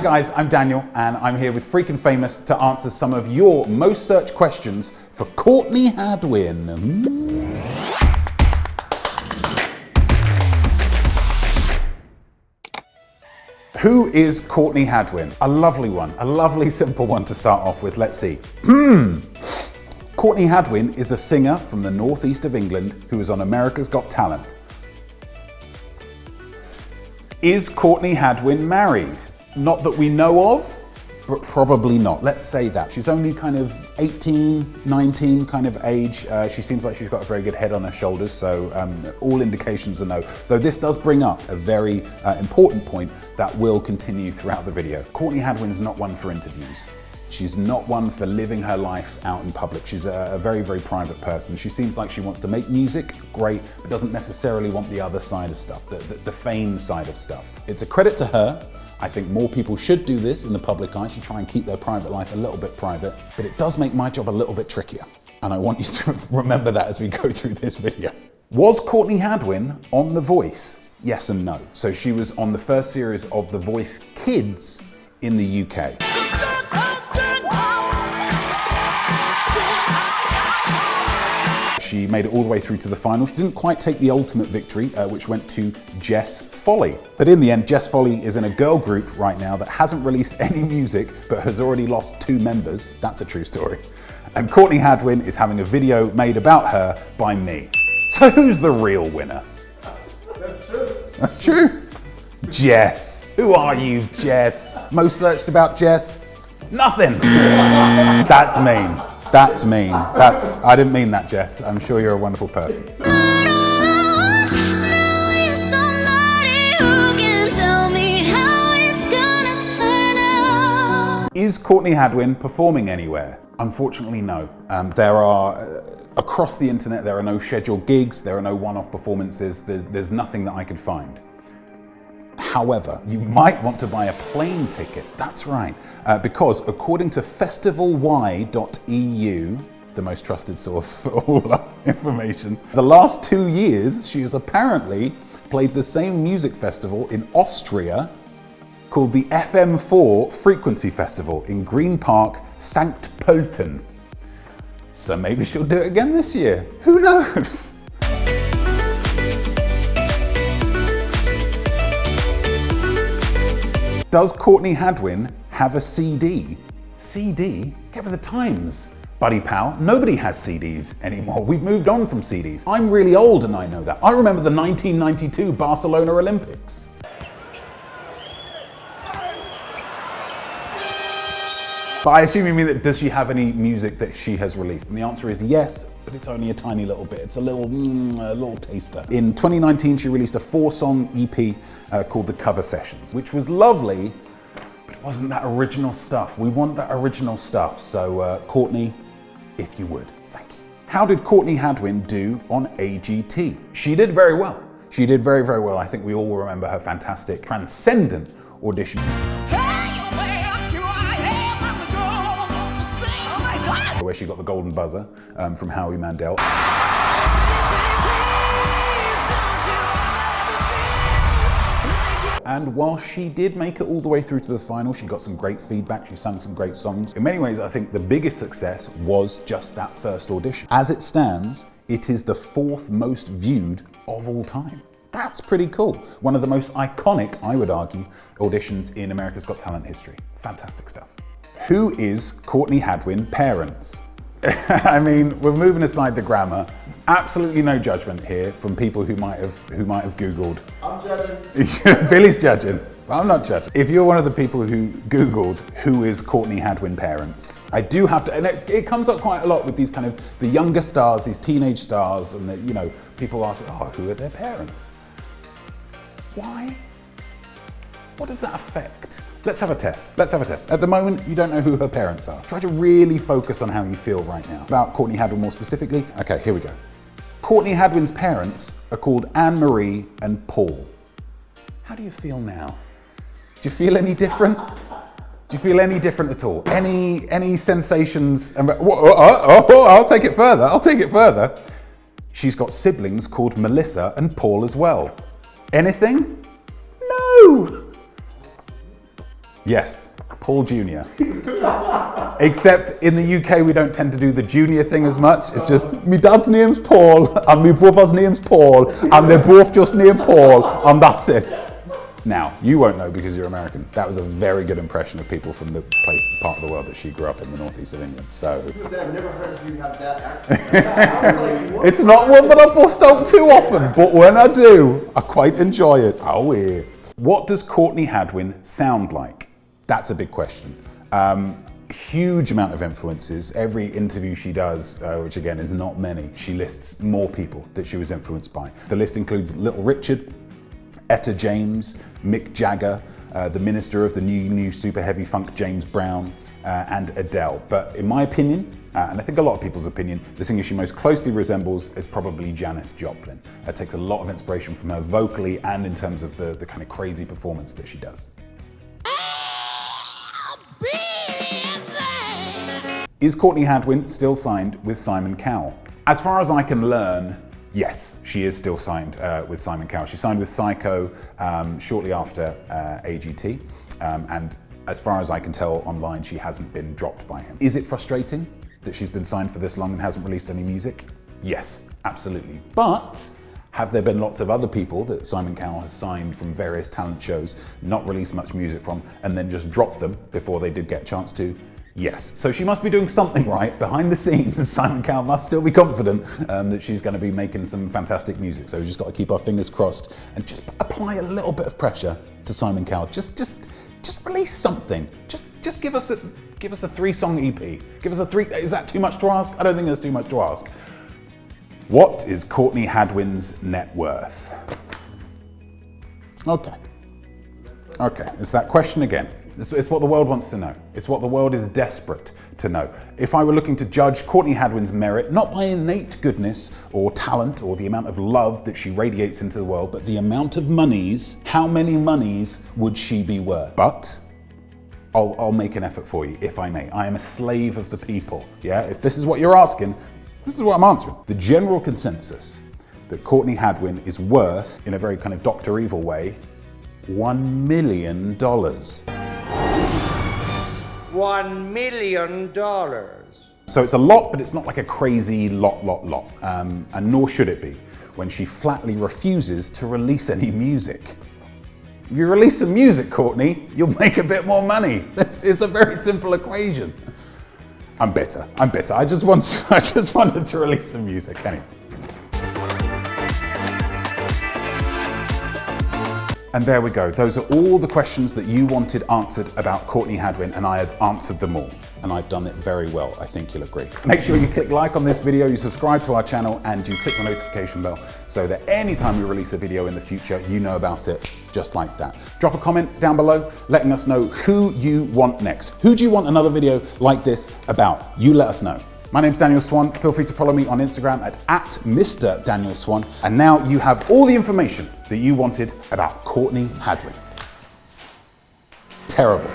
guys, I'm Daniel and I'm here with Freakin Famous to answer some of your most searched questions for Courtney Hadwin. Who is Courtney Hadwin? A lovely one, a lovely simple one to start off with. Let's see. Courtney Hadwin is a singer from the northeast of England who is on America's Got Talent. Is Courtney Hadwin married? Not that we know of, but probably not. Let's say that. She's only kind of 18, 19 kind of age. She seems like she's got a very good head on her shoulders, so all indications are no. Though this does bring up a very important point that will continue throughout the video. Courtney Hadwin is not one for interviews. She's not one for living her life out in public. She's a very, very private person. She seems like she wants to make music, great, but doesn't necessarily want the other side of stuff, the fame side of stuff. It's a credit to her. I think more people should do this in the public eye, should try and keep their private life a little bit private, but it does make my job a little bit trickier. And I want you to remember that as we go through this video. Was Courtney Hadwin on The Voice? Yes and no. So she was on the first series of The Voice Kids in the UK. She made it all the way through to the final. She didn't quite take the ultimate victory, which went to Jess Foley. But in the end, Jess Foley is in a girl group right now that hasn't released any music, but has already lost 2 members. That's a true story. And Courtney Hadwin is having a video made about her by me. So who's the real winner? That's true. That's true. Jess. Who are you, Jess? Most searched about Jess? Nothing. That's mean. That's mean. I didn't mean that, Jess. I'm sure you're a wonderful person. Is Courtney Hadwin performing anywhere? Unfortunately, no. There are, across the internet, there are no scheduled gigs, there are no one-off performances, there's nothing that I could find. However, you might want to buy a plane ticket. That's right, because according to festivalY.eu, the most trusted source for all our information, the last 2 years she has apparently played the same music festival in Austria called the FM4 Frequency Festival in Green Park, St. Pölten. So maybe she'll do it again this year. Who knows? Does Courtney Hadwin have a CD? CD? Get with the times, buddy pal. Nobody has CDs anymore. We've moved on from CDs. I'm really old and I know that. I remember the 1992 Barcelona Olympics. But I assume you mean that does she have any music that she has released? And the answer is yes, but it's only a tiny little bit. It's a little taster. In 2019, she released a 4-song EP called The Cover Sessions, which was lovely, but it wasn't that original stuff. We want that original stuff. So Courtney, if you would, thank you. How did Courtney Hadwin do on AGT? She did very well. She did very, very well. I think we all remember her fantastic, transcendent audition. Where she got the golden buzzer from Howie Mandel. And while she did make it all the way through to the final, she got some great feedback, she sang some great songs. In many ways, I think the biggest success was just that first audition. As it stands, it is the 4th most viewed of all time. That's pretty cool. One of the most iconic, I would argue, auditions in America's Got Talent history. Fantastic stuff. Who is Courtney Hadwin parents? I mean, we're moving aside the grammar. Absolutely no judgment here from people who might have Googled. I'm judging. Billy's judging. I'm not judging. If you're one of the people who Googled who is Courtney Hadwin parents, I do have to, and it comes up quite a lot with these kind of the younger stars, these teenage stars, and that, you know, people ask, oh, who are their parents? Why? What does that affect? Let's have a test. Let's have a test. At the moment, you don't know who her parents are. Try to really focus on how you feel right now. About Courtney Hadwin more specifically. Okay, here we go. Courtney Hadwin's parents are called Anne-Marie and Paul. How do you feel now? Do you feel any different? Do you feel any different at all? Any sensations? I'll take it further. I'll take it further. She's got siblings called Melissa and Paul as well. Anything? No. Yes, Paul Jr. Except in the UK, we don't tend to do the junior thing as much. It's just, my dad's name's Paul, and my brother's name's Paul, and they're both just named Paul, and that's it. Now, you won't know because you're American. That was a very good impression of people from the part of the world that she grew up in, the northeast of England. So I've never heard of you have that accent. I was like, what? it's not one that I bust out too often, but when I do, I quite enjoy it. Oh yeah. What does Courtney Hadwin sound like? That's a big question. Huge amount of influences. Every interview she does, which again is not many, she lists more people that she was influenced by. The list includes Little Richard, Etta James, Mick Jagger, the minister of the new super heavy funk James Brown, and Adele. But in my opinion, and I think a lot of people's opinion, the singer she most closely resembles is probably Janis Joplin. It takes a lot of inspiration from her vocally and in terms of the kind of crazy performance that she does. Is Courtney Hadwin still signed with Simon Cowell? As far as I can learn, yes, she is still signed with Simon Cowell. She signed with Psycho shortly after AGT, and as far as I can tell online, she hasn't been dropped by him. Is it frustrating that she's been signed for this long and hasn't released any music? Yes, absolutely. But have there been lots of other people that Simon Cowell has signed from various talent shows, not released much music from, and then just dropped them before they did get a chance to? Yes. So she must be doing something right behind the scenes. Simon Cowell must still be confident that she's going to be making some fantastic music. So we just got to keep our fingers crossed and just apply a little bit of pressure to Simon Cowell. Just release something. Just give us a 3-song EP. Give us a 3. Is that too much to ask? I don't think that's too much to ask. What is Courtney Hadwin's net worth? Okay, it's that question again. It's what the world wants to know. It's what the world is desperate to know. If I were looking to judge Courtney Hadwin's merit, not by innate goodness or talent or the amount of love that she radiates into the world, but the amount of monies, how many monies would she be worth? But I'll make an effort for you, if I may. I am a slave of the people, yeah? If this is what you're asking, this is what I'm answering. The general consensus that Courtney Hadwin is worth, in a very kind of Dr. Evil way, $1 million. $1 million. So it's a lot, but it's not like a crazy lot. And nor should it be when she flatly refuses to release any music. If you release some music, Courtney, you'll make a bit more money. It's a very simple equation. I'm bitter. I just wanted to release some music anyway. And there we go. Those are all the questions that you wanted answered about Courtney Hadwin, and I have answered them all. And I've done it very well, I think you'll agree. Make sure you click like on this video, you subscribe to our channel, and you click the notification bell so that anytime we release a video in the future, you know about it just like that. Drop a comment down below letting us know who you want next. Who do you want another video like this about? You let us know. My name's Daniel Swan. Feel free to follow me on Instagram at Mr. Daniel Swan. And now you have all the information that you wanted about Courtney Hadwin. Terrible.